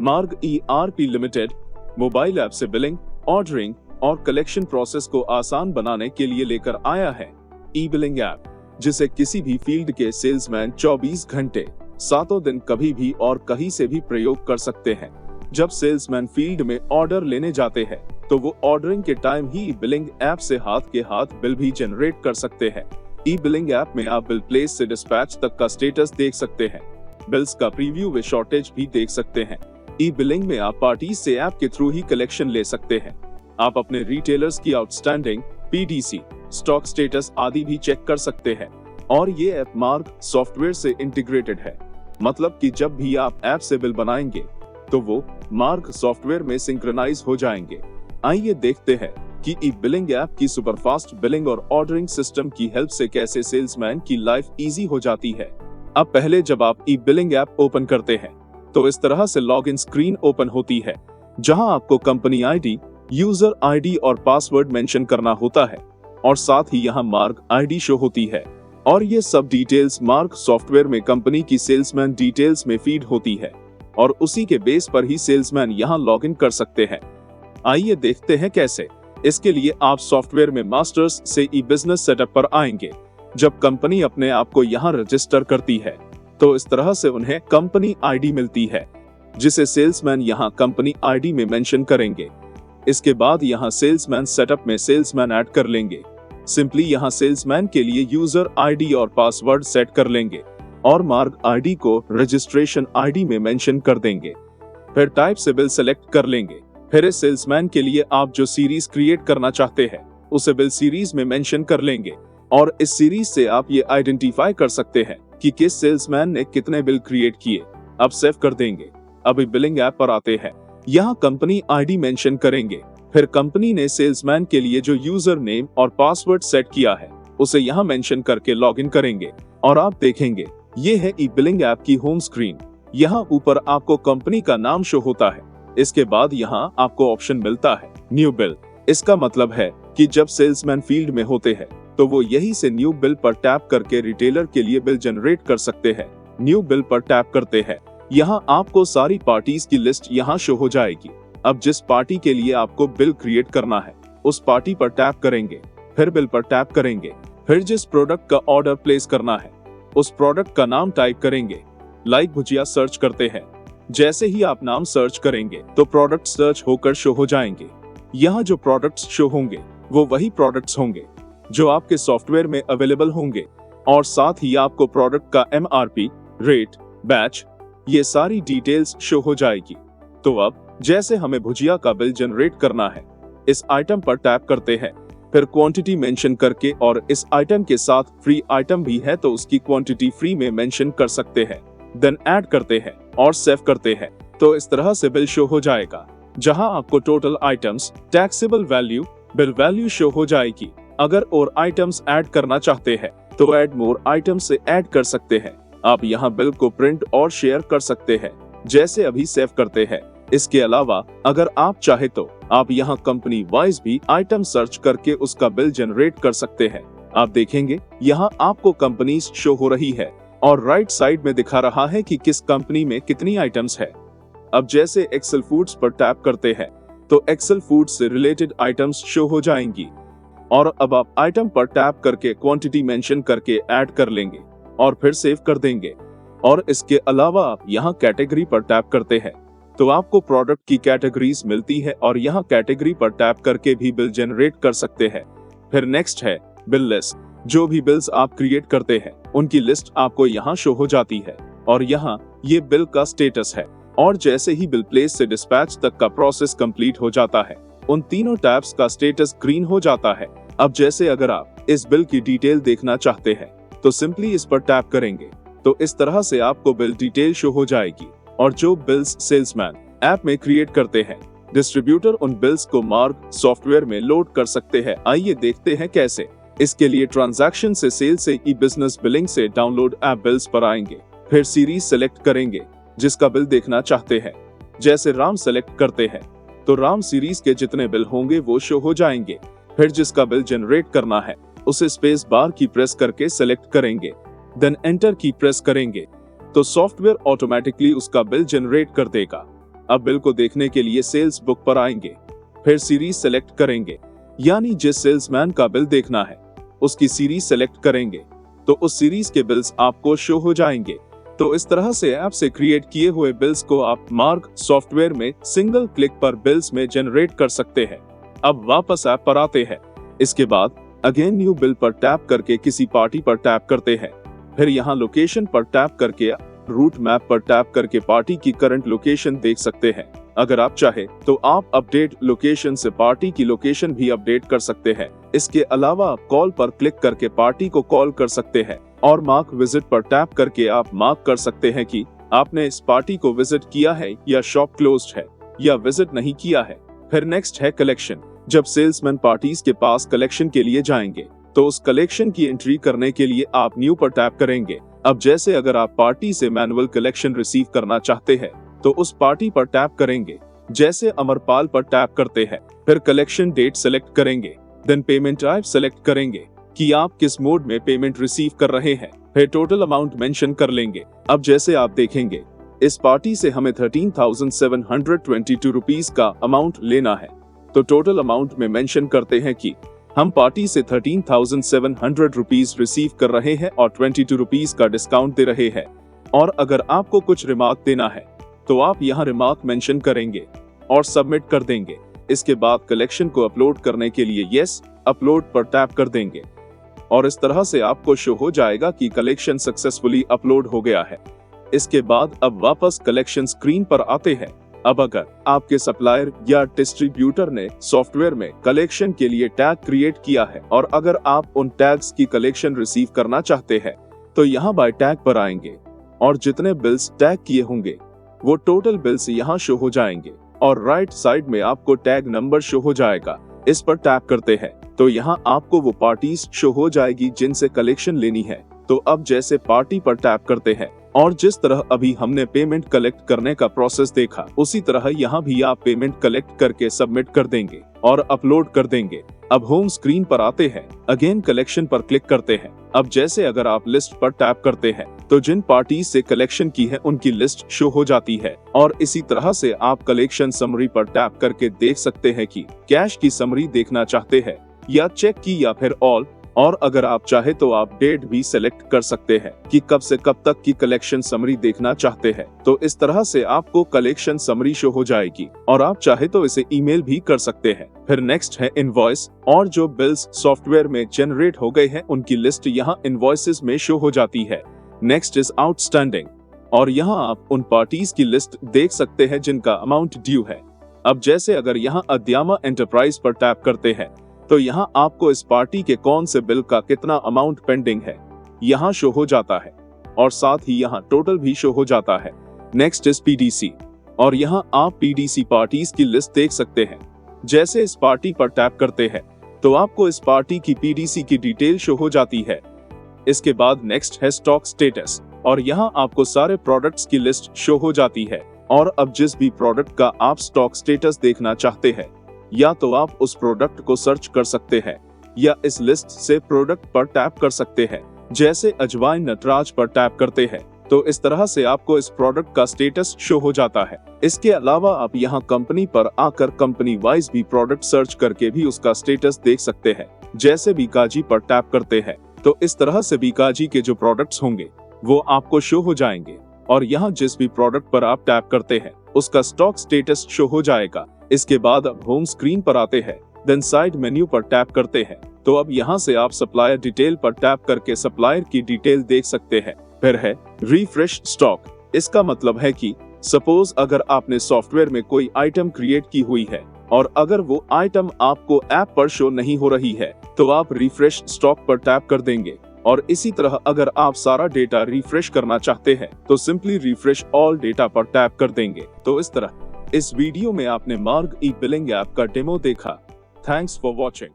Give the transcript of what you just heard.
मार्ग ERP limited mobile app से billing, ordering और कलेक्शन प्रोसेस को आसान बनाने के लिए लेकर आया है ई बिलिंग ऐप, जिसे किसी भी फील्ड के सेल्समैन 24 घंटे 7 दिन कभी भी और कहीं से भी प्रयोग कर सकते हैं। जब सेल्समैन फील्ड में ऑर्डर लेने जाते हैं तो वो ऑर्डरिंग के टाइम ही बिलिंग ऐप से हाथ के हाथ बिल भी जनरेट कर सकते हैं। ई बिलिंग ऐप में आप बिल प्लेस से डिस्पैच तक का स्टेटस देख सकते हैं, बिल्स का प्रीव्यू व शॉर्टेज भी देख सकते हैं। ई बिलिंग में आप पार्टीज से ऐप के थ्रू ही कलेक्शन ले सकते हैं। आप अपने रिटेलर्स की आउटस्टैंडिंग, PDC, स्टॉक स्टेटस आदि भी चेक कर सकते हैं। और ये ऐप मार्ग सॉफ्टवेयर से इंटीग्रेटेड है, मतलब कि जब भी आप ऐप से बिल बनाएंगे तो वो मार्ग सॉफ्टवेयर में सिंक्रोनाइज हो जाएंगे। आइए देखते हैं कि ई बिलिंग ऐप की सुपरफास्ट बिलिंग और ऑर्डरिंग सिस्टम की हेल्प से कैसे सेल्समैन की लाइफ इजी हो जाती है। अब पहले जब आप ई बिलिंग ऐप ओपन करते हैं तो इस तरह से लॉगिन स्क्रीन ओपन होती है, जहां आपको कंपनी ID, यूजर ID और पासवर्ड मेंशन करना होता है और साथ ही यहां मार्ग ID शो होती है। और ये सब डिटेल्स मार्ग सॉफ्टवेयर में कंपनी की सेल्समैन डिटेल्स में फीड होती है और उसी के बेस पर ही सेल्समैन यहां लॉगिन कर सकते हैं। आइए देखते हैं कैसे। इसके लिए आप सॉफ्टवेयर में मास्टर्स से ई बिजनेस सेटअप पर आएंगे। जब कंपनी अपने आप को यहां रजिस्टर करती है तो इस तरह से उन्हें कंपनी ID मिलती है, जिसे सेल्समैन यहां कंपनी ID में मेंशन करेंगे। इसके बाद यहां सेल्समैन सेटअप में सेल्समैन ऐड कर लेंगे। सिंपली यहां सेल्समैन के लिए यूजर ID और पासवर्ड सेट कर लेंगे और मार्ग ID को रजिस्ट्रेशन ID में मेंशन कर देंगे। फिर टाइप से बिल सेलेक्ट कर लेंगे। फिर इस सेल्समैन के लिए आप जो सीरीज क्रिएट करना चाहते हैं उसे बिल सीरीज में मेंशन कर लेंगे और इस सीरीज से आप ये आइडेंटिफाई कर सकते हैं कि किस सेल्समैन ने कितने बिल क्रिएट किए। अब सेव कर देंगे। अभी बिलिंग ऐप पर आते हैं। यहाँ कंपनी ID मेंशन करेंगे। फिर कंपनी ने सेल्समैन के लिए जो यूजर नेम और पासवर्ड सेट किया है उसे यहाँ मेंशन करके लॉगिन करेंगे और आप देखेंगे ये है ई बिलिंग ऐप की होम स्क्रीन। यहाँ ऊपर आपको कंपनी का नाम शो होता है। इसके बाद यहाँ आपको ऑप्शन मिलता है न्यू बिल। इसका मतलब है कि जब सेल्समैन फील्ड में होते हैं तो वो यही से न्यू बिल पर टैप करके रिटेलर के लिए बिल जनरेट कर सकते हैं। न्यू बिल पर टैप करते हैं, यहाँ आपको सारी पार्टीज की लिस्ट यहाँ शो हो जाएगी। अब जिस पार्टी के लिए आपको बिल क्रिएट करना है उस पार्टी पर टैप करेंगे, फिर बिल पर टैप करेंगे, फिर जिस प्रोडक्ट का ऑर्डर प्लेस करना है उस प्रोडक्ट का नाम टाइप करेंगे। लाइक भुजिया सर्च करते हैं। जैसे ही आप नाम सर्च करेंगे तो प्रोडक्ट सर्च होकर शो हो जाएंगे। यहाँ जो प्रोडक्ट्स शो होंगे वो वही प्रोडक्ट्स होंगे जो आपके सॉफ्टवेयर में अवेलेबल होंगे और साथ ही आपको प्रोडक्ट का MRP, रेट, बैच, ये सारी डिटेल्स शो हो जाएगी। तो अब जैसे हमें भुजिया का बिल जनरेट करना है, इस आइटम पर टैप करते हैं, फिर क्वांटिटी मेंशन करके और इस आइटम के साथ फ्री आइटम भी है तो उसकी क्वांटिटी फ्री में मेंशन कर सकते हैं। देन ऐड करते हैं और सेव करते हैं। तो इस तरह से बिल शो हो जाएगा, जहां आपको total items, taxable value, bill value show हो जाएगी। अगर और आइटम्स ऐड करना चाहते हैं तो ऐड मोर आइटम्स से ऐड कर सकते हैं। आप यहाँ बिल को प्रिंट और शेयर कर सकते हैं, जैसे अभी सेव करते हैं। इसके अलावा अगर आप चाहे तो आप यहाँ कंपनी वाइज भी आइटम सर्च करके उसका बिल जनरेट कर सकते हैं। आप देखेंगे यहाँ आपको कंपनीज शो हो रही है और राइट साइड में दिखा रहा है कि किस कंपनी में कितनी आइटम्स है। अब जैसे एक्सेल फूड्स पर टैप करते हैं तो एक्सेल फूड्स से रिलेटेड आइटम्स शो हो जाएंगी और अब आप आइटम पर टैप करके क्वांटिटी मेंशन करके ऐड कर लेंगे और फिर सेव कर देंगे। और इसके अलावा आप यहाँ कैटेगरी पर टैप करते हैं तो आपको प्रोडक्ट की कैटेगरीज मिलती है और यहाँ कैटेगरी पर टैप करके भी बिल जनरेट कर सकते हैं। फिर नेक्स्ट है बिल लिस्ट। जो भी बिल्स आप क्रिएट करते हैं उनकी लिस्ट आपको यहाँ शो हो जाती है और यहाँ ये बिल का स्टेटस है। और जैसे ही बिल प्लेस से डिस्पैच तक का प्रोसेस कंप्लीट हो जाता है उन तीनों टैब्स का स्टेटस ग्रीन हो जाता है। अब जैसे अगर आप इस बिल की डिटेल देखना चाहते हैं तो सिंपली इस पर टैप करेंगे तो इस तरह से आपको बिल डिटेल शो हो जाएगी। और जो बिल्स सेल्समैन ऐप में क्रिएट करते हैं, डिस्ट्रीब्यूटर उन बिल्स को मार्ग सॉफ्टवेयर में लोड कर सकते हैं। आइए देखते हैं कैसे। इसके लिए ट्रांजैक्शन से सेल से ई बिजनेस बिलिंग से डाउनलोड ऐप बिल्स पर आएंगे। फिर सीरीज सेलेक्ट करेंगे जिसका बिल देखना चाहते हैं। जैसे राम सेलेक्ट करते हैं तो राम सीरीज के जितने बिल होंगे वो शो हो जाएंगे। फिर जिसका बिल जनरेट करना है उसे स्पेस बार की प्रेस करके सेलेक्ट करेंगे, देन एंटर की प्रेस करेंगे तो सॉफ्टवेयर ऑटोमेटिकली उसका बिल जनरेट कर देगा। अब बिल को देखने के लिए सेल्स बुक पर आएंगे, फिर सीरीज सेलेक्ट करेंगे, यानी जिस सेल्समैन का बिल देखना है उसकी सीरीज सेलेक्ट करेंगे तो उस सीरीज के बिल्स आपको शो हो जाएंगे। तो इस तरह से ऐप से क्रिएट किए हुए बिल्स को आप मार्ग सॉफ्टवेयर में सिंगल क्लिक पर बिल्स में जनरेट कर सकते हैं। अब वापस ऐप पर आते हैं। इसके बाद अगेन न्यू बिल पर टैप करके किसी पार्टी पर टैप करते हैं, फिर यहाँ लोकेशन पर टैप करके रूट मैप पर टैप करके पार्टी की करंट लोकेशन देख सकते हैं। अगर आप चाहे तो आप अपडेट लोकेशन से पार्टी की लोकेशन भी अपडेट कर सकते हैं। इसके अलावा आप कॉल पर क्लिक करके पार्टी को कॉल कर सकते हैं और मार्क विजिट पर टैप करके आप मार्क कर सकते हैं कि आपने इस पार्टी को विजिट किया है या शॉप क्लोज्ड है या विजिट नहीं किया है। फिर नेक्स्ट है कलेक्शन। जब सेल्समैन पार्टीज के पास कलेक्शन के लिए जाएंगे तो उस कलेक्शन की एंट्री करने के लिए आप न्यू पर टैप करेंगे। अब जैसे अगर आप पार्टी से मैनुअल कलेक्शन रिसीव करना चाहते हैं तो उस पार्टी पर टैप करेंगे, जैसे अमरपाल पर टैप करते हैं, फिर कलेक्शन डेट सेलेक्ट करेंगे, देन पेमेंट टाइप सेलेक्ट करेंगे कि आप किस मोड में पेमेंट रिसीव कर रहे हैं, फिर टोटल अमाउंट मेंशन कर लेंगे। अब जैसे आप देखेंगे इस पार्टी से हमें 13,722 रुपीस का अमाउंट लेना है, तो टोटल अमाउंट में मेंशन करते हैं कि हम पार्टी से 13,700 रुपीस रिसीव कर रहे हैं और 22 रुपीस का डिस्काउंट दे रहे हैं। और अगर आपको कुछ रिमार्क देना है तो आप यहाँ रिमार्क मेंशन करेंगे और सबमिट कर देंगे। इसके बाद कलेक्शन को अपलोड करने के लिए यस अपलोड पर टैप कर देंगे और इस तरह से आपको शो हो जाएगा कि कलेक्शन सक्सेसफुली अपलोड हो गया है। इसके बाद अब वापस कलेक्शन स्क्रीन पर आते हैं। अब अगर आपके सप्लायर या डिस्ट्रीब्यूटर ने सॉफ्टवेयर में कलेक्शन के लिए टैग क्रिएट किया है और अगर आप उन टैग्स की कलेक्शन रिसीव करना चाहते हैं तो यहाँ बाय टैग पर आएंगे और जितने बिल्स टैग किए होंगे वो टोटल बिल्स यहाँ शो हो जाएंगे और राइट साइड में आपको टैग नंबर शो हो जाएगा। इस पर टैप करते हैं तो यहाँ आपको वो पार्टीज शो हो जाएगी जिनसे कलेक्शन लेनी है। तो अब जैसे पार्टी पर टैप करते हैं और जिस तरह अभी हमने पेमेंट कलेक्ट करने का प्रोसेस देखा उसी तरह यहाँ भी आप पेमेंट कलेक्ट करके सबमिट कर देंगे और अपलोड कर देंगे। अब होम स्क्रीन पर आते हैं, अगेन कलेक्शन पर क्लिक करते हैं। अब जैसे अगर आप लिस्ट पर टैप करते हैं तो जिन पार्टीज से कलेक्शन की है उनकी लिस्ट शो हो जाती है और इसी तरह से आप कलेक्शन समरी पर टैप करके देख सकते हैं कि कैश की समरी देखना चाहते हैं या चेक की या फिर ऑल। और अगर आप चाहे तो आप डेट भी सेलेक्ट कर सकते हैं कि कब से कब तक की कलेक्शन समरी देखना चाहते हैं। तो इस तरह से आपको कलेक्शन समरी शो हो जाएगी और आप चाहे तो इसे ईमेल भी कर सकते हैं। फिर नेक्स्ट है इनवॉइस और जो बिल्स सॉफ्टवेयर में जनरेट हो गए हैं उनकी लिस्ट यहाँ इनवॉइसेस में शो हो जाती है। नेक्स्ट इज आउटस्टैंडिंग और यहाँ आप उन पार्टीज की लिस्ट देख सकते हैं जिनका अमाउंट ड्यू है। अब जैसे अगर यहाँ अद्यामा एंटरप्राइज पर टैप करते हैं तो यहाँ आपको इस पार्टी के कौन से बिल का कितना अमाउंट पेंडिंग है यहाँ शो हो जाता है और साथ ही यहाँ टोटल भी शो हो जाता है। नेक्स्ट इज पीडीसी और यहाँ आप पीडीसी पार्टीज की लिस्ट देख सकते हैं। जैसे इस पार्टी पर टैप करते हैं तो आपको इस पार्टी की पीडीसी की डिटेल शो हो जाती है। इसके बाद नेक्स्ट है स्टॉक स्टेटस और यहाँ आपको सारे प्रोडक्ट्स की लिस्ट शो हो जाती है और अब जिस भी प्रोडक्ट का आप स्टॉक स्टेटस देखना चाहते हैं या तो आप उस प्रोडक्ट को सर्च कर सकते हैं या इस लिस्ट से प्रोडक्ट पर टैप कर सकते हैं। जैसे अजवाइन नटराज पर टैप करते हैं तो इस तरह से आपको इस प्रोडक्ट का स्टेटस शो हो जाता है। इसके अलावा आप यहाँ कंपनी पर आकर कंपनी वाइज भी प्रोडक्ट सर्च करके भी उसका स्टेटस देख सकते हैं। जैसे बीकाजी पर टैप करते हैं तो इस तरह से बीकाजी के जो प्रोडक्ट्स होंगे वो आपको शो हो जाएंगे और यहाँ जिस भी प्रोडक्ट पर आप टैप करते हैं उसका स्टॉक स्टेटस शो हो जाएगा। इसके बाद अब होम स्क्रीन पर आते हैं, देन साइड मेन्यू पर टैप करते हैं तो अब यहाँ से आप सप्लायर डिटेल पर टैप करके सप्लायर की डिटेल देख सकते हैं। फिर है रिफ्रेश स्टॉक। इसका मतलब है कि सपोज अगर आपने सॉफ्टवेयर में कोई आइटम क्रिएट की हुई है और अगर वो आइटम आपको ऐप पर शो नहीं हो रही है तो आप रिफ्रेश स्टॉक पर टैप कर देंगे और इसी तरह अगर आप सारा डेटा रिफ्रेश करना चाहते हैं तो सिंपली रिफ्रेश ऑल डेटा पर टैप कर देंगे। तो इस तरह इस वीडियो में आपने मार्ग ई बिलिंग ऐप का डेमो देखा। Thanks for watching.